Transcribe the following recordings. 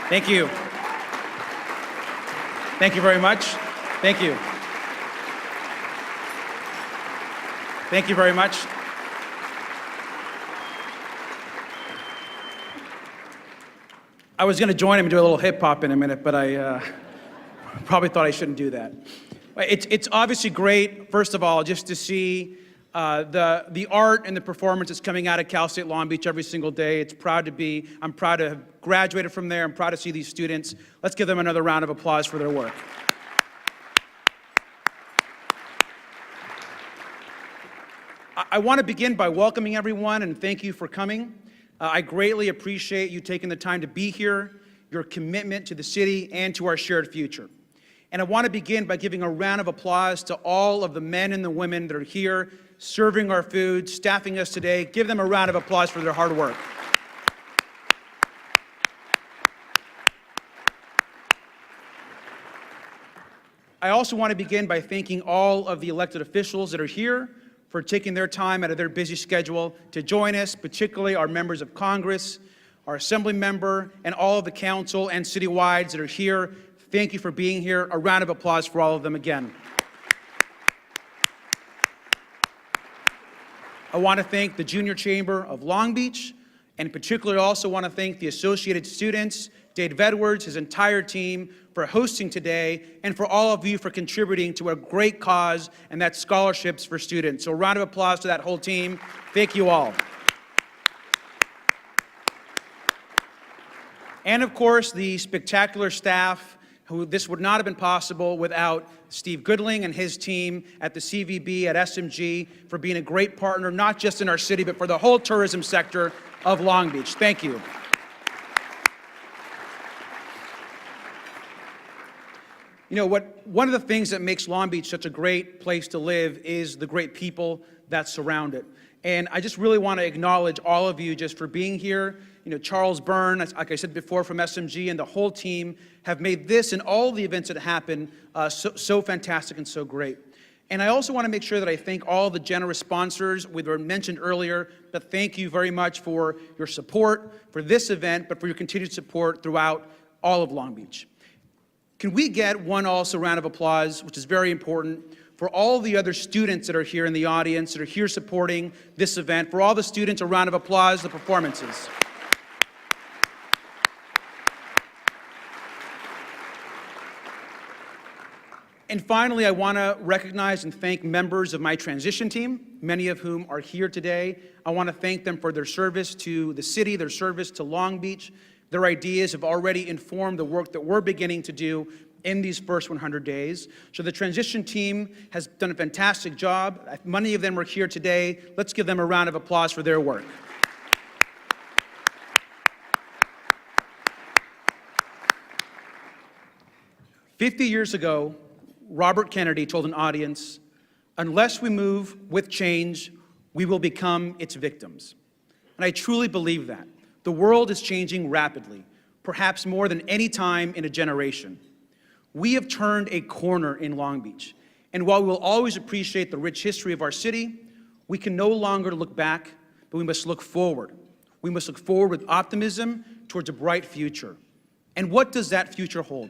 Thank you. Thank you very much. Thank you. Thank you very much. I was going to join him and do a little hip hop in a minute, but I probably thought I shouldn't do that. It's obviously great, first of all, just to see the art and the performance that's coming out of Cal State Long Beach every single day. I'm proud to have graduated from there. I'm proud to see these students. Let's give them another round of applause for their work. I want to begin by welcoming everyone and thank you for coming. I greatly appreciate you taking the time to be here, your commitment to the city and to our shared future. And I want to begin by giving a round of applause to all of the men and the women that are here serving our food, staffing us today. Give them a round of applause for their hard work. I also want to begin by thanking all of the elected officials that are here for taking their time out of their busy schedule to join us, particularly our members of Congress, our assembly member, and all of the council and citywides that are here. Thank you for being here. A round of applause for all of them again. I want to thank the Junior Chamber of Long Beach, and particularly also want to thank the Associated Students, Dave Edwards, his entire team, for hosting today, and for all of you for contributing to a great cause, and that's scholarships for students. So a round of applause to that whole team. Thank you all. And of course, the spectacular staff, who this would not have been possible without Steve Goodling and his team at the CVB, at SMG, for being a great partner, not just in our city, but for the whole tourism sector of Long Beach. Thank you. You know, one of the things that makes Long Beach such a great place to live is the great people that surround it. And I just really want to acknowledge all of you just for being here. You know, Charles Byrne, like I said before, from SMG, and the whole team have made this and all the events that happen so fantastic and so great. And I also want to make sure that I thank all the generous sponsors we were mentioned earlier, but thank you very much for your support for this event, but for your continued support throughout all of Long Beach. Can we get one also round of applause, which is very important, for all the other students that are here in the audience, that are here supporting this event, for all the students, a round of applause, the performances. And finally, I want to recognize and thank members of my transition team, many of whom are here today. I want to thank them for their service to the city, their service to Long Beach. Their ideas have already informed the work that we're beginning to do in these first 100 days. So the transition team has done a fantastic job. Many of them are here today. Let's give them a round of applause for their work. "50 years ago, Robert Kennedy told an audience, 'Unless we move with change, we will become its victims.' And I truly believe that. The world is changing rapidly, perhaps more than any time in a generation. We have turned a corner in Long Beach, and while we will always appreciate the rich history of our city, we can no longer look back, but we must look forward. We must look forward with optimism towards a bright future. And what does that future hold?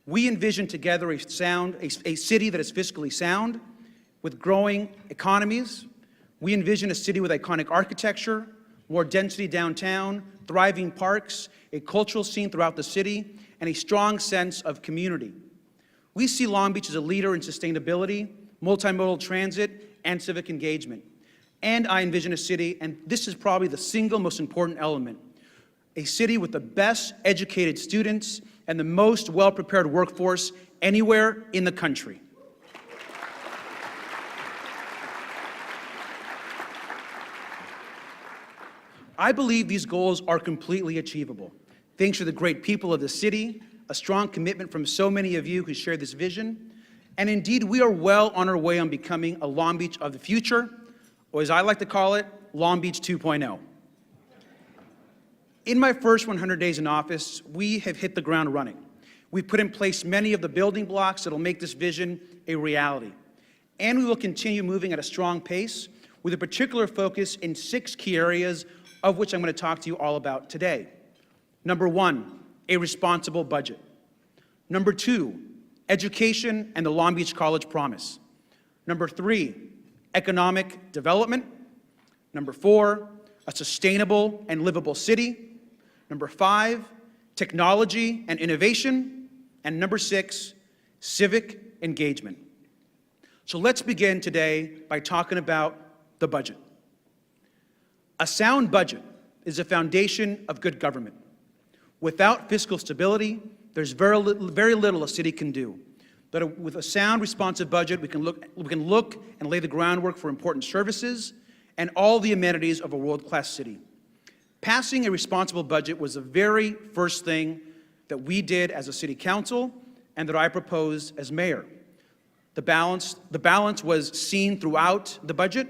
We envision together a city that is fiscally sound, with growing economies. We envision a city with iconic architecture, more density downtown, thriving parks, a cultural scene throughout the city, and a strong sense of community. We see Long Beach as a leader in sustainability, multimodal transit, and civic engagement. And I envision a city, and this is probably the single most important element, a city with the best educated students and the most well-prepared workforce anywhere in the country. I believe these goals are completely achievable, thanks to the great people of the city, a strong commitment from so many of you who share this vision, and indeed, we are well on our way on becoming a Long Beach of the future, or as I like to call it, Long Beach 2.0. In my first 100 days in office, we have hit the ground running. We've put in place many of the building blocks that will make this vision a reality. And we will continue moving at a strong pace with a particular focus in 6 key areas, of which I'm going to talk to you all about today. Number 1, a responsible budget. Number 2, education and the Long Beach College Promise. Number 3, economic development. Number 4, a sustainable and livable city. Number 5, technology and innovation. And number 6, civic engagement. So let's begin today by talking about the budget. A sound budget is a foundation of good government. Without fiscal stability, there's very little a city can do. But with a sound, responsive budget, we can look and lay the groundwork for important services and all the amenities of a world-class city. Passing a responsible budget was the very first thing that we did as a city council and that I proposed as mayor. The balance was seen throughout the budget.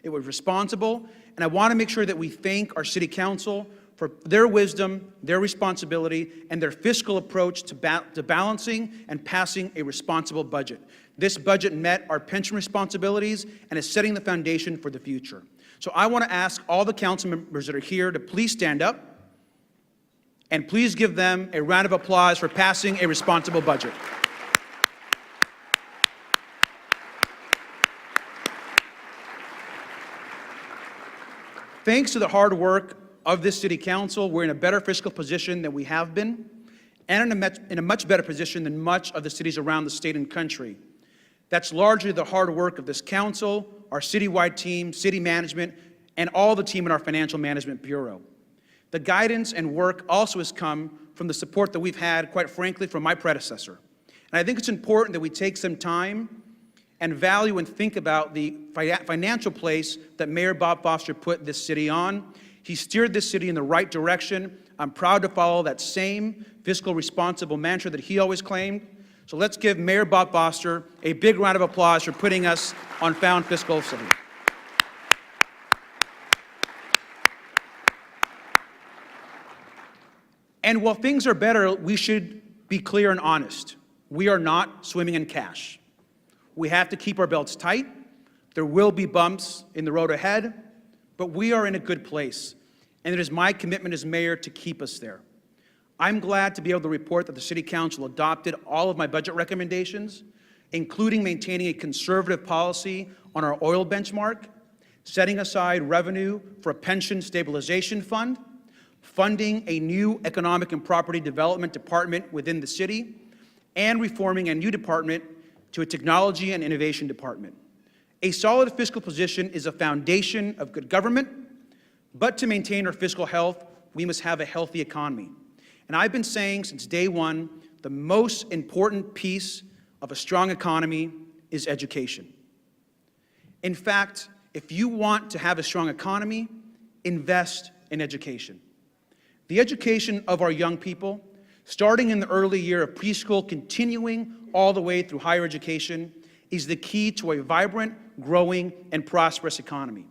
It was responsible, and I want to make sure that we thank our city council for their wisdom, their responsibility, and their fiscal approach to balancing and passing a responsible budget. This budget met our pension responsibilities and is setting the foundation for the future. So I want to ask all the council members that are here to please stand up and please give them a round of applause for passing a responsible budget. Thanks to the hard work of this city council, we're in a better fiscal position than we have been, and in a much better position than much of the cities around the state and country. That's largely the hard work of this council, our citywide team, city management, and all the team in our Financial Management Bureau. The guidance and work also has come from the support that we've had, quite frankly, from my predecessor. And I think it's important that we take some time and value and think about the financial place that Mayor Bob Foster put this city on. He steered this city in the right direction. I'm proud to follow that same fiscal responsible mantra that he always claimed. So let's give Mayor Bob Foster a big round of applause for putting us on sound fiscal city. And while things are better, we should be clear and honest. We are not swimming in cash. We have to keep our belts tight. There will be bumps in the road ahead, but we are in a good place, and it is my commitment as mayor to keep us there. I'm glad to be able to report that the City Council adopted all of my budget recommendations, including maintaining a conservative policy on our oil benchmark, setting aside revenue for a pension stabilization fund, funding a new economic and property development department within the city, and reforming a new department to a technology and innovation department. A solid fiscal position is a foundation of good government, but to maintain our fiscal health, we must have a healthy economy. And I've been saying since day one, the most important piece of a strong economy is education. In fact, if you want to have a strong economy, invest in education. The education of our young people, starting in the early year of preschool, continuing all the way through higher education, is the key to a vibrant, growing, and prosperous economy.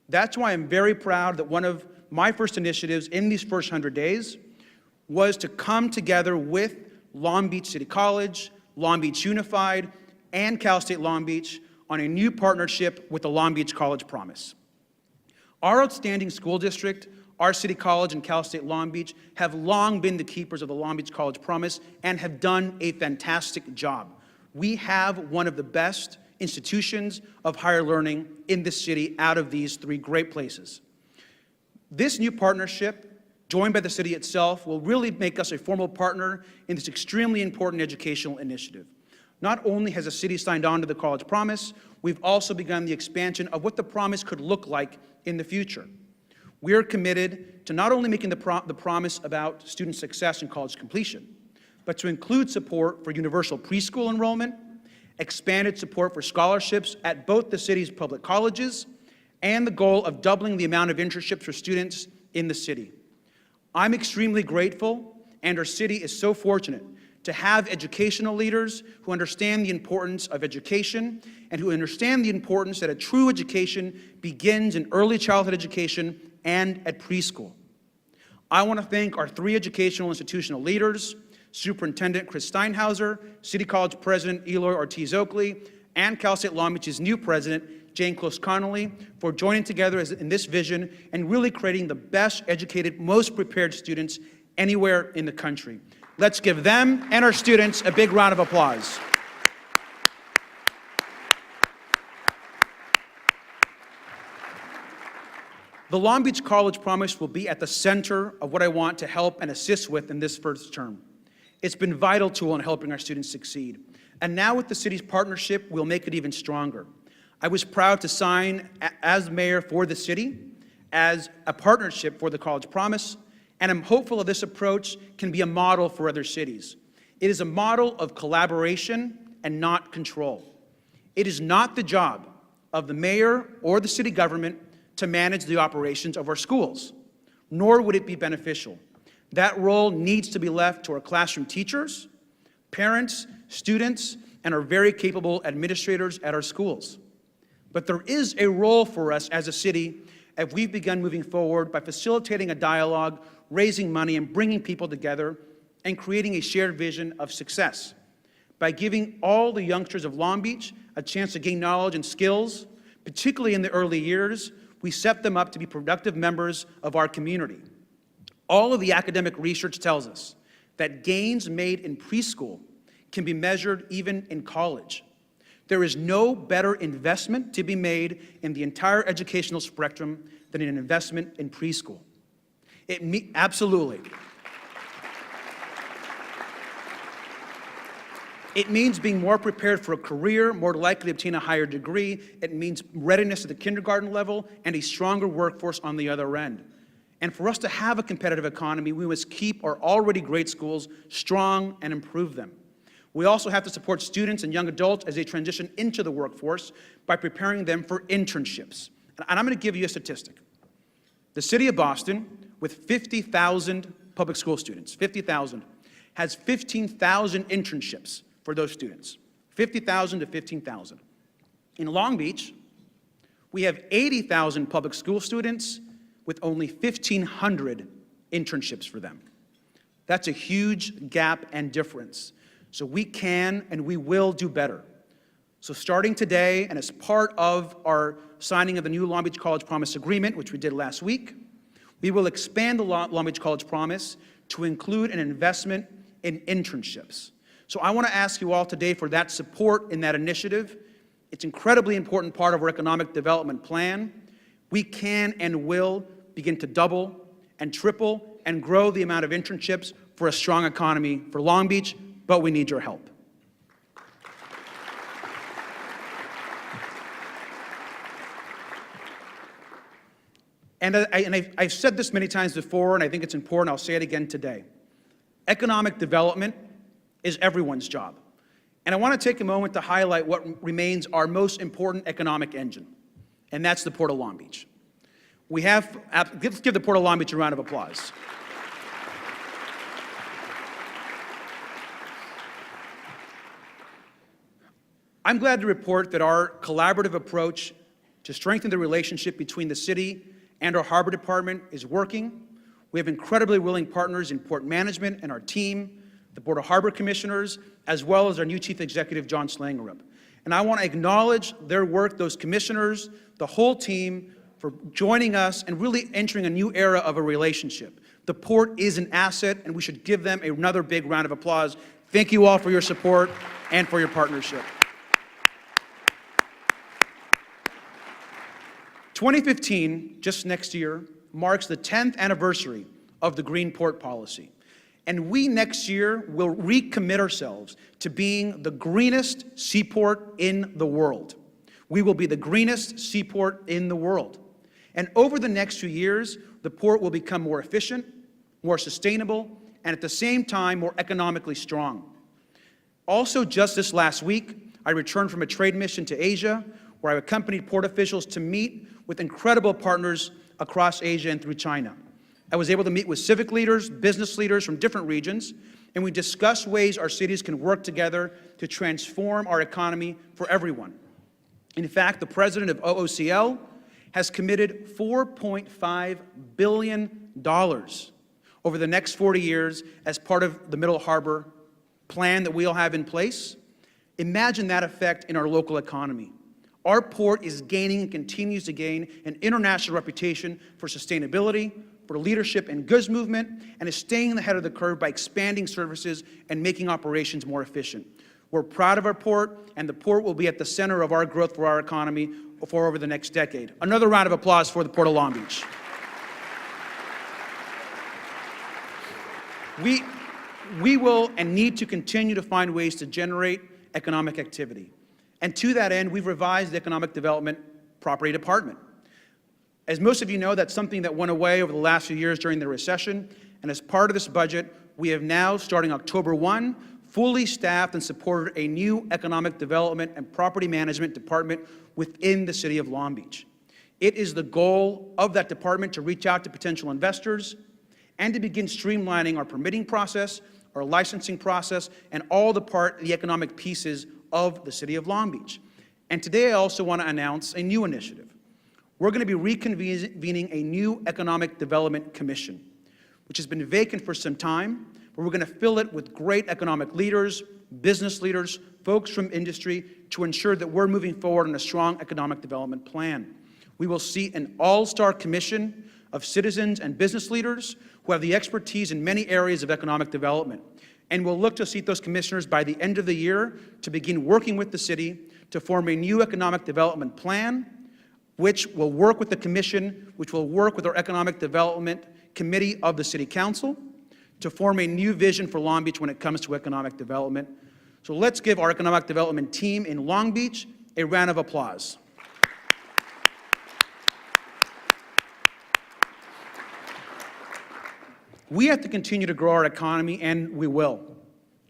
That's why I'm very proud that one of my first initiatives in these first 100 days was to come together with Long Beach City College, Long Beach Unified, and Cal State Long Beach on a new partnership with the Long Beach College Promise. Our outstanding school district, our City College and Cal State Long Beach have long been the keepers of the Long Beach College Promise and have done a fantastic job. We have one of the best institutions of higher learning in this city out of these three great places. This new partnership, joined by the city itself, will really make us a formal partner in this extremely important educational initiative. Not only has the city signed on to the College Promise, we've also begun the expansion of what the promise could look like in the future. We are committed to not only making the promise about student success and college completion, but to include support for universal preschool enrollment, expanded support for scholarships at both the city's public colleges, and the goal of doubling the amount of internships for students in the city. I'm extremely grateful, and our city is so fortunate to have educational leaders who understand the importance of education and who understand the importance that a true education begins in early childhood education and at preschool. I want to thank our three educational institutional leaders, Superintendent Chris Steinhauser, City College President Eloy Ortiz-Oakley, and Cal State Long Beach's new president, Jane Close-Connolly, for joining together in this vision and really creating the best educated, most prepared students anywhere in the country. Let's give them and our students a big round of applause. The Long Beach College Promise will be at the center of what I want to help and assist with in this first term. It's been a vital tool in helping our students succeed. And now with the city's partnership, we'll make it even stronger. I was proud to sign as mayor for the city, as a partnership for the College Promise, and I'm hopeful that this approach can be a model for other cities. It is a model of collaboration and not control. It is not the job of the mayor or the city government to manage the operations of our schools, nor would it be beneficial. That role needs to be left to our classroom teachers, parents, students, and our very capable administrators at our schools. But there is a role for us as a city as we've begun moving forward by facilitating a dialogue, raising money, and bringing people together, and creating a shared vision of success. By giving all the youngsters of Long Beach a chance to gain knowledge and skills, particularly in the early years, we set them up to be productive members of our community. All of the academic research tells us that gains made in preschool can be measured even in college. There is no better investment to be made in the entire educational spectrum than an investment in preschool. Absolutely. It means being more prepared for a career, more likely to obtain a higher degree. It means readiness at the kindergarten level and a stronger workforce on the other end. And for us to have a competitive economy, we must keep our already great schools strong and improve them. We also have to support students and young adults as they transition into the workforce by preparing them for internships. And I'm going to give you a statistic. The city of Boston, with 50,000 public school students, 50,000, has 15,000 internships for those students, 50,000 to 15,000. In Long Beach, we have 80,000 public school students with only 1,500 internships for them. That's a huge gap and difference. So we can and we will do better. So starting today, and as part of our signing of the new Long Beach College Promise Agreement, which we did last week, we will expand the Long Beach College Promise to include an investment in internships. So I want to ask you all today for that support in that initiative. It's an incredibly important part of our economic development plan. We can and will begin to double and triple and grow the amount of internships for a strong economy for Long Beach, but we need your help. And I've said this many times before, and I think it's important, I'll say it again today. Economic development is everyone's job. And I want to take a moment to highlight what remains our most important economic engine, and that's the Port of Long Beach. Let's give the Port of Long Beach a round of applause. I'm glad to report that our collaborative approach to strengthen the relationship between the city and our harbor department is working. We have incredibly willing partners in port management and our team, the Board of Harbor Commissioners, as well as our new Chief Executive, John Slangerup. And I want to acknowledge their work, those commissioners, the whole team, for joining us and really entering a new era of a relationship. The port is an asset, and we should give them another big round of applause. Thank you all for your support and for your partnership. 2015, just next year, marks the 10th anniversary of the Green Port Policy. And we next year will recommit ourselves to being the greenest seaport in the world. We will be the greenest seaport in the world. And over the next few years, the port will become more efficient, more sustainable, and at the same time, more economically strong. Also, just this last week, I returned from a trade mission to Asia, where I accompanied port officials to meet with incredible partners across Asia and through China. I was able to meet with civic leaders, business leaders from different regions, and we discussed ways our cities can work together to transform our economy for everyone. In fact, the president of OOCL has committed $4.5 billion over the next 40 years as part of the Middle Harbor plan that we all have in place. Imagine that effect in our local economy. Our port is gaining and continues to gain an international reputation for sustainability, for leadership in goods movement, and is staying ahead of the curve by expanding services and making operations more efficient. We're proud of our port, and the port will be at the center of our growth for our economy for over the next decade. Another round of applause for the Port of Long Beach. We will and need to continue to find ways to generate economic activity. And to that end, we've revised the Economic Development Property Department. As most of you know, that's something that went away over the last few years during the recession. And as part of this budget, we have now, starting October 1, fully staffed and supported a new Economic Development and Property Management Department within the City of Long Beach. It is the goal of that department to reach out to potential investors and to begin streamlining our permitting process, our licensing process, and all the economic pieces of the City of Long Beach. And today I also want to announce a new initiative. We're going to be reconvening a new Economic Development Commission, which has been vacant for some time, but we're going to fill it with great economic leaders, business leaders, folks from industry to ensure that we're moving forward on a strong economic development plan. We will seat an all-star commission of citizens and business leaders who have the expertise in many areas of economic development. And we'll look to seat those commissioners by the end of the year to begin working with the city to form a new economic development plan, which will work with the commission, which will work with our Economic Development Committee of the City Council to form a new vision for Long Beach when it comes to economic development. So let's give our economic development team in Long Beach a round of applause. We have to continue to grow our economy, and we will.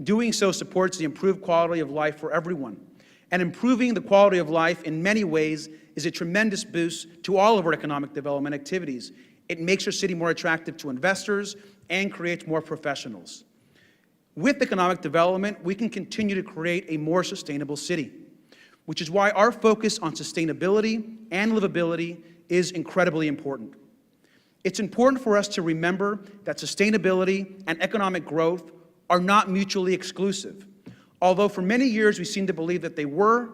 Doing so supports the improved quality of life for everyone. And improving the quality of life in many ways is a tremendous boost to all of our economic development activities. It makes our city more attractive to investors and creates more professionals. With economic development, we can continue to create a more sustainable city, which is why our focus on sustainability and livability is incredibly important. It's important for us to remember that sustainability and economic growth are not mutually exclusive. Although for many years we seem to believe that they were,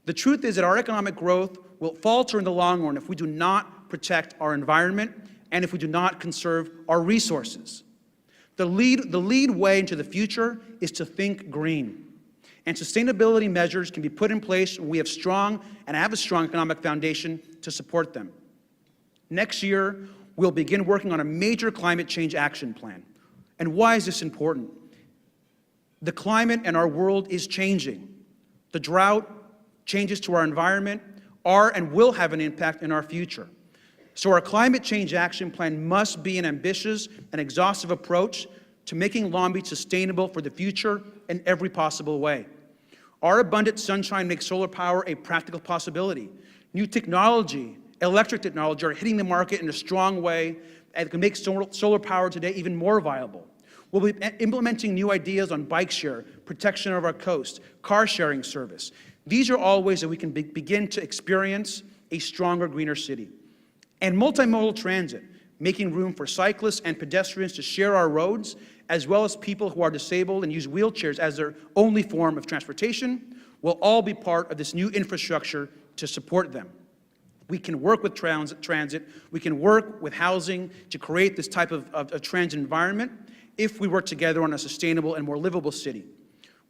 the truth is that our economic growth will falter in the long run if we do not protect our environment and if we do not conserve our resources. The lead way into the future is to think green. And sustainability measures can be put in place when we have a strong economic foundation to support them. Next year, we'll begin working on a major climate change action plan. And why is this important? The climate and our world is changing. The drought, changes to our environment, are and will have an impact in our future. So our climate change action plan must be an ambitious and exhaustive approach to making Long Beach sustainable for the future in every possible way. Our abundant sunshine makes solar power a practical possibility. New technology, electric technology, are hitting the market in a strong way and can make solar power today even more viable. We'll be implementing new ideas on bike share, protection of our coast, car sharing service. These are all ways that we can begin to experience a stronger, greener city. And multimodal transit, making room for cyclists and pedestrians to share our roads, as well as people who are disabled and use wheelchairs as their only form of transportation, will all be part of this new infrastructure to support them. We can work with transit, we can work with housing to create this type of transit environment if we work together on a sustainable and more livable city.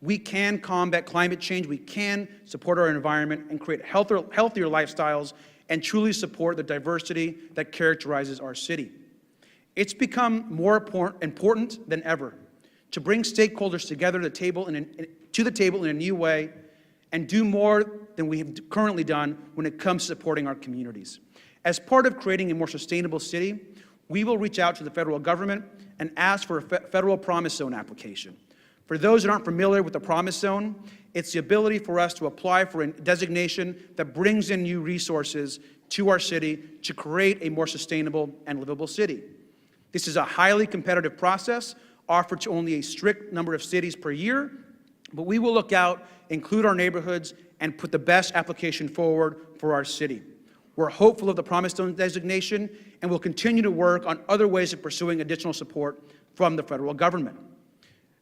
We can combat climate change, we can support our environment and create healthier lifestyles and truly support the diversity that characterizes our city. It's become more important than ever to bring stakeholders together to the table in a new way and do more than we have currently done when it comes to supporting our communities. As part of creating a more sustainable city, we will reach out to the federal government and ask for a federal promise zone application. For those that aren't familiar with the promise zone, it's the ability for us to apply for a designation that brings in new resources to our city to create a more sustainable and livable city. This is a highly competitive process offered to only a strict number of cities per year, but we will look out, include our neighborhoods, and put the best application forward for our city. We're hopeful of the Promise Zone designation, and we'll continue to work on other ways of pursuing additional support from the federal government.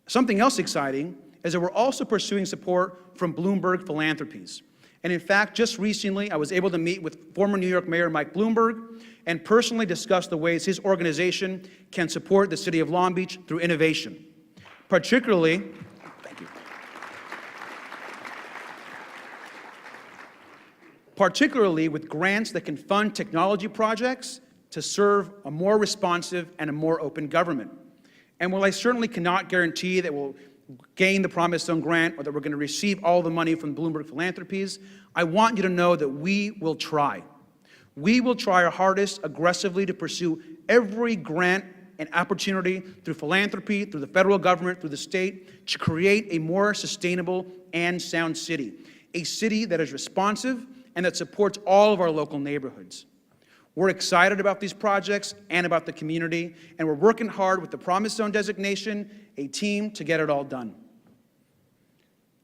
Something else exciting is that we're also pursuing support from Bloomberg Philanthropies. And in fact, just recently, I was able to meet with former New York Mayor Mike Bloomberg and personally discuss the ways his organization can support the city of Long Beach through innovation, particularly, thank you, particularly with grants that can fund technology projects to serve a more responsive and a more open government. And while I certainly cannot guarantee that we'll gain the Promised Zone grant or that we're going to receive all the money from Bloomberg Philanthropies, I want you to know that we will try. We will try our hardest aggressively to pursue every grant and opportunity through philanthropy, through the federal government, through the state, to create a more sustainable and sound city. A city that is responsive and that supports all of our local neighborhoods. We're excited about these projects and about the community, and we're working hard with the Promised Zone designation, a team to get it all done.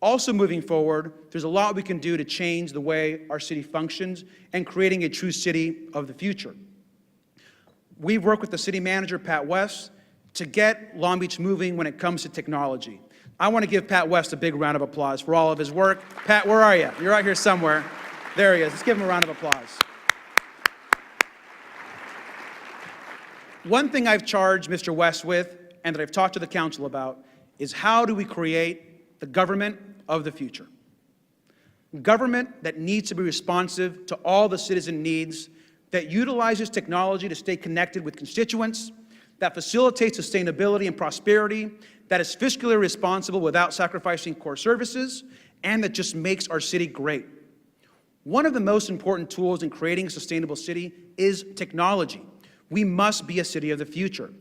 Also moving forward, there's a lot we can do to change the way our city functions and creating a true city of the future. We've worked with the city manager, Pat West, to get Long Beach moving when it comes to technology. I want to give Pat West a big round of applause for all of his work. Pat, where are you? You're out here somewhere. There he is. Let's give him a round of applause. One thing I've charged Mr. West with, and that I've talked to the council about, is how do we create the government of the future? Government that needs to be responsive to all the citizen needs, that utilizes technology to stay connected with constituents, that facilitates sustainability and prosperity, that is fiscally responsible without sacrificing core services, and that just makes our city great. One of the most important tools in creating a sustainable city is technology. We must be a city of the future.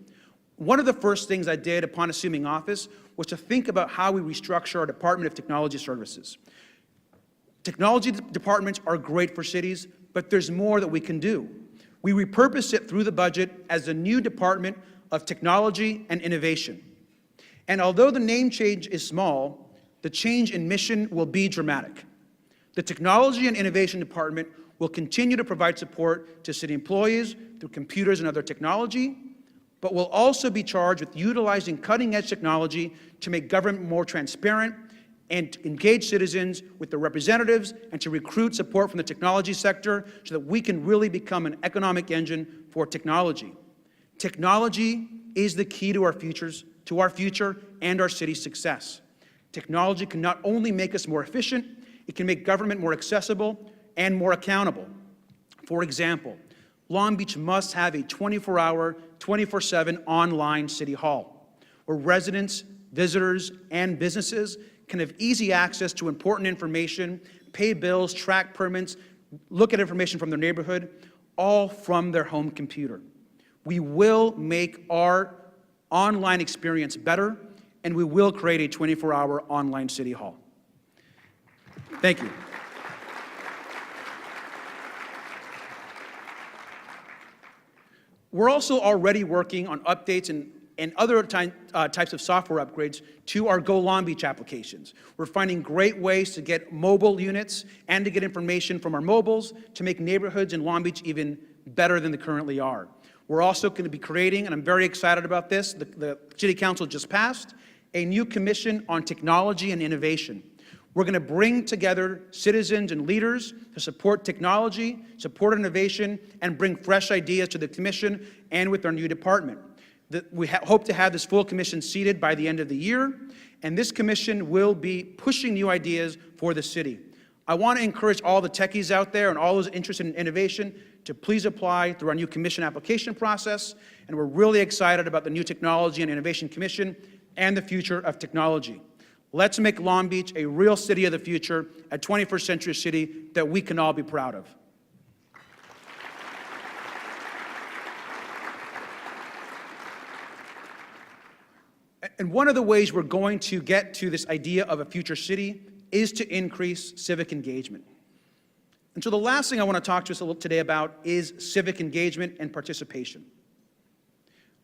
One of the first things I did upon assuming office was to think about how we restructure our Department of Technology Services. Technology departments are great for cities, but there's more that we can do. We repurpose it through the budget as a new Department of Technology and Innovation. And although the name change is small, the change in mission will be dramatic. The Technology and Innovation Department will continue to provide support to city employees through computers and other technology, but will also be charged with utilizing cutting-edge technology to make government more transparent and to engage citizens with their representatives and to recruit support from the technology sector so that we can really become an economic engine for technology. Technology is the key to our future and our city's success. Technology can not only make us more efficient, it can make government more accessible and more accountable. For example, Long Beach must have a 24-hour, 24/7 online city hall, where residents, visitors, and businesses can have easy access to important information, pay bills, track permits, look at information from their neighborhood, all from their home computer. We will make our online experience better, and we will create a 24-hour online city hall. Thank you. We're also already working on updates and other types of software upgrades to our Go Long Beach applications. We're finding great ways to get mobile units and to get information from our mobiles to make neighborhoods in Long Beach even better than they currently are. We're also going to be creating, and I'm very excited about this, the City Council just passed, a new commission on technology and innovation. We're going to bring together citizens and leaders to support technology, support innovation, and bring fresh ideas to the commission and with our new department. We hope to have this full commission seated by the end of the year, and this commission will be pushing new ideas for the city. I want to encourage all the techies out there and all those interested in innovation to please apply through our new commission application process, and we're really excited about the new Technology and Innovation Commission and the future of technology. Let's make Long Beach a real city of the future, a 21st century city that we can all be proud of. And one of the ways we're going to get to this idea of a future city is to increase civic engagement. And so the last thing I want to talk to us a little today about is civic engagement and participation.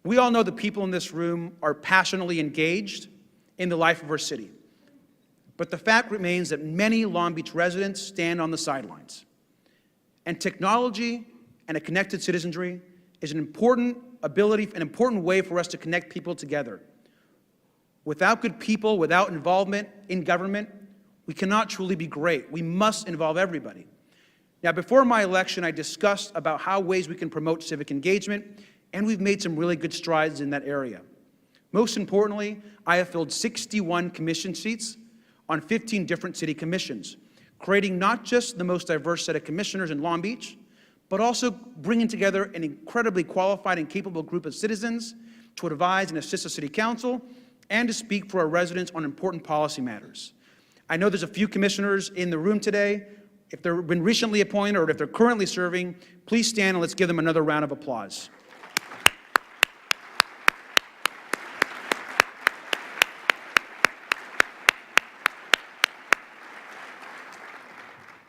We all know the people in this room are passionately engaged in the life of our city. But the fact remains that many Long Beach residents stand on the sidelines. And technology and a connected citizenry is an important way for us to connect people together. Without good people, without involvement in government, We cannot truly be great. We must involve everybody. Now, before my election, I discussed about how ways we can promote civic engagement, and we've made some really good strides in that area. Most importantly, I have filled 61 commission seats on 15 different city commissions, creating not just the most diverse set of commissioners in Long Beach, but also bringing together an incredibly qualified and capable group of citizens to advise and assist the City Council and to speak for our residents on important policy matters. I know there's a few commissioners in the room today. If they've been recently appointed or if they're currently serving, please stand and let's give them another round of applause.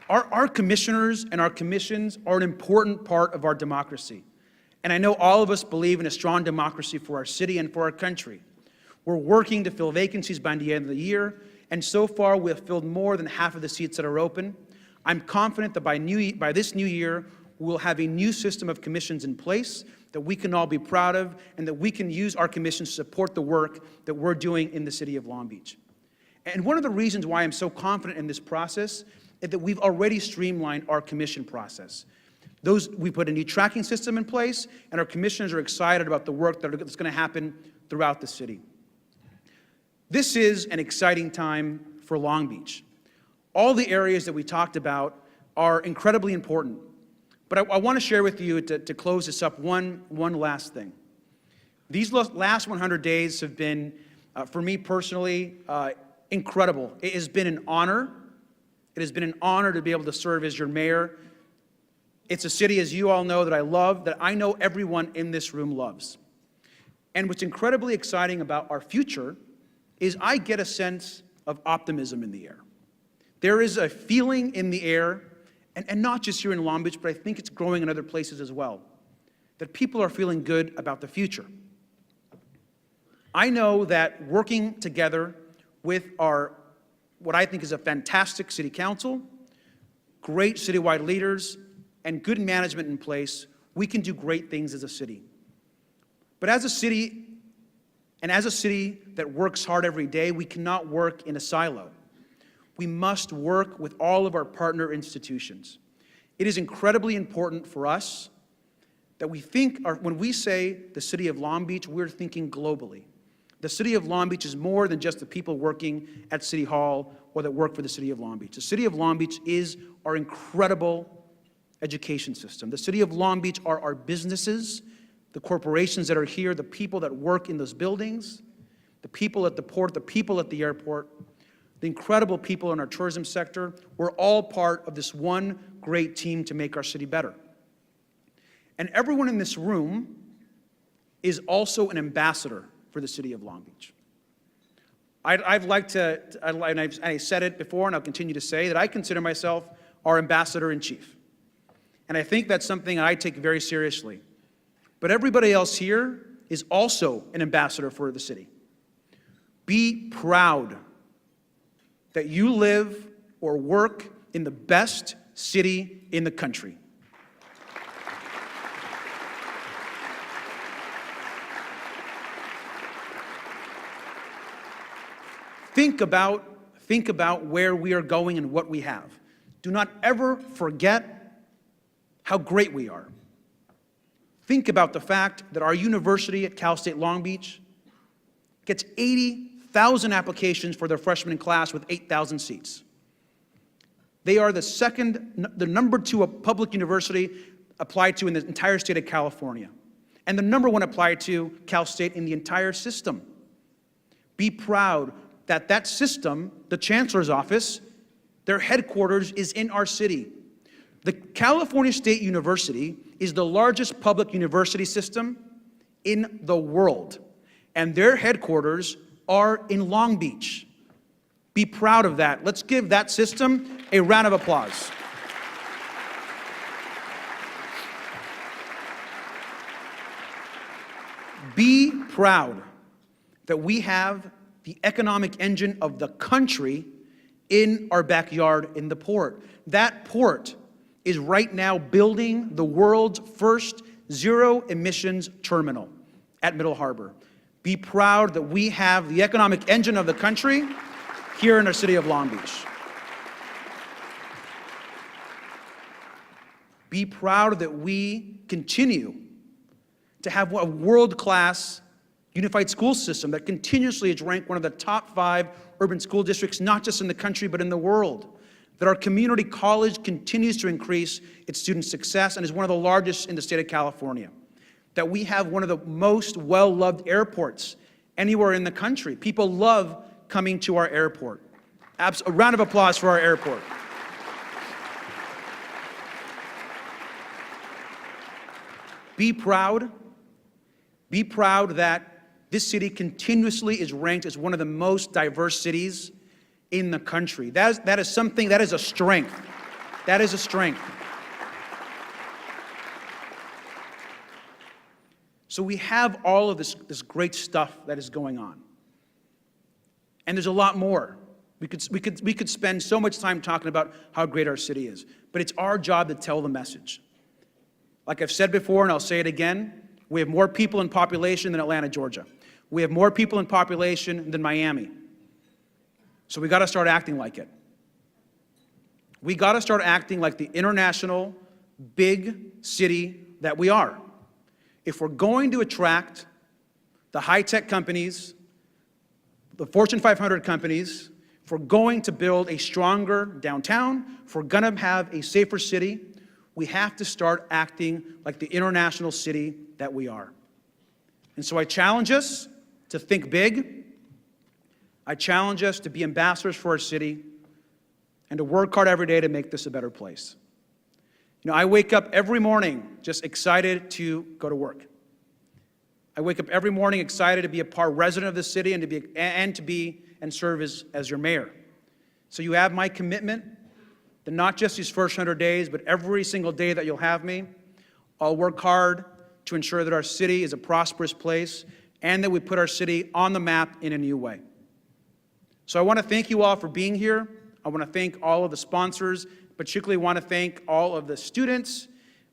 Our commissioners and our commissions are an important part of our democracy. And I know all of us believe in a strong democracy for our city and for our country. We're working to fill vacancies by the end of the year, and so far we have filled more than half of the seats that are open. I'm confident that by this new year, we'll have a new system of commissions in place that we can all be proud of and that we can use our commissions to support the work that we're doing in the city of Long Beach. And one of the reasons why I'm so confident in this process is that we've already streamlined our commission process. We put a new tracking system in place, and our commissioners are excited about the work that's going to happen throughout the city. This is an exciting time for Long Beach. All the areas that we talked about are incredibly important, but I want to share with you, to close this up, one last thing. These last 100 days have been, for me personally, incredible. It has been an honor. It has been an honor to be able to serve as your mayor. It's a city, as you all know, that I love, that I know everyone in this room loves. And what's incredibly exciting about our future is I get a sense of optimism in the air. There is a feeling in the air, and not just here in Long Beach, but I think it's growing in other places as well, that people are feeling good about the future. I know that working together with what I think is a fantastic city council, great citywide leaders, and good management in place, we can do great things as a city. But as a city, and as a city that works hard every day, we cannot work in a silo. We must work with all of our partner institutions. It is incredibly important for us that we think, when we say the city of Long Beach, we're thinking globally. The city of Long Beach is more than just the people working at City Hall or that work for the city of Long Beach. The city of Long Beach is our incredible education system. The city of Long Beach are our businesses, the corporations that are here, the people that work in those buildings, the people at the port, the people at the airport, the incredible people in our tourism sector. We're all part of this one great team to make our city better. And everyone in this room is also an ambassador for the city of Long Beach. I'd like to, and I said it before and I'll continue to say, that I consider myself our ambassador-in-chief. And I think that's something I take very seriously. But everybody else here is also an ambassador for the city. Be proud that you live or work in the best city in the country. Think about where we are going and what we have. Do not ever forget how great we are. Think about the fact that our university at Cal State Long Beach gets 80,000 applications for their freshman class with 8,000 seats. They are the number 2 public university applied to in the entire state of California, and the number 1 applied to Cal State in the entire system. Be proud that that system, the Chancellor's Office, their headquarters is in our city. The California State University is the largest public university system in the world, and their headquarters are in Long Beach. Be proud of that. Let's give that system a round of applause. Be proud that we have the economic engine of the country in our backyard in the port. That port is right now building the world's first zero-emissions terminal at Middle Harbor. Be proud that we have the economic engine of the country here in our city of Long Beach. Be proud that we continue to have a world-class unified school system that continuously is ranked one of the top 5 urban school districts, not just in the country, but in the world. That our community college continues to increase its student success and is one of the largest in the state of California. That we have one of the most well-loved airports anywhere in the country. People love coming to our airport. A round of applause for our airport. Be proud that this city continuously is ranked as one of the most diverse cities in the country. That is something, that is a strength. That is a strength. So we have all of this great stuff that is going on. And there's a lot more. We could spend so much time talking about how great our city is, but it's our job to tell the message. Like I've said before, and I'll say it again, we have more people in population than Atlanta, Georgia. We have more people in population than Miami. So we got to start acting like it. We got to start acting like the international big city that we are. If we're going to attract the high-tech companies, the Fortune 500 companies, if we're going to build a stronger downtown, if we're going to have a safer city, we have to start acting like the international city that we are. And so I challenge us to think big. I challenge us to be ambassadors for our city and to work hard every day to make this a better place. You know, I wake up every morning just excited to go to work. I wake up every morning excited to be a resident of the city and to be and serve as your mayor. So you have my commitment that not just these first 100 days, but every single day that you'll have me, I'll work hard to ensure that our city is a prosperous place and that we put our city on the map in a new way. So I want to thank you all for being here. I want to thank all of the sponsors, particularly want to thank all of the students,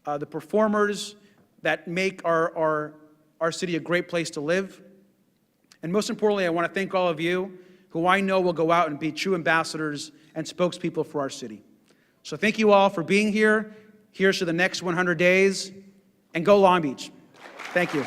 the performers that make our city a great place to live. And most importantly, I want to thank all of you who I know will go out and be true ambassadors and spokespeople for our city. So thank you all for being here. Here's to the next 100 days, and go Long Beach. Thank you.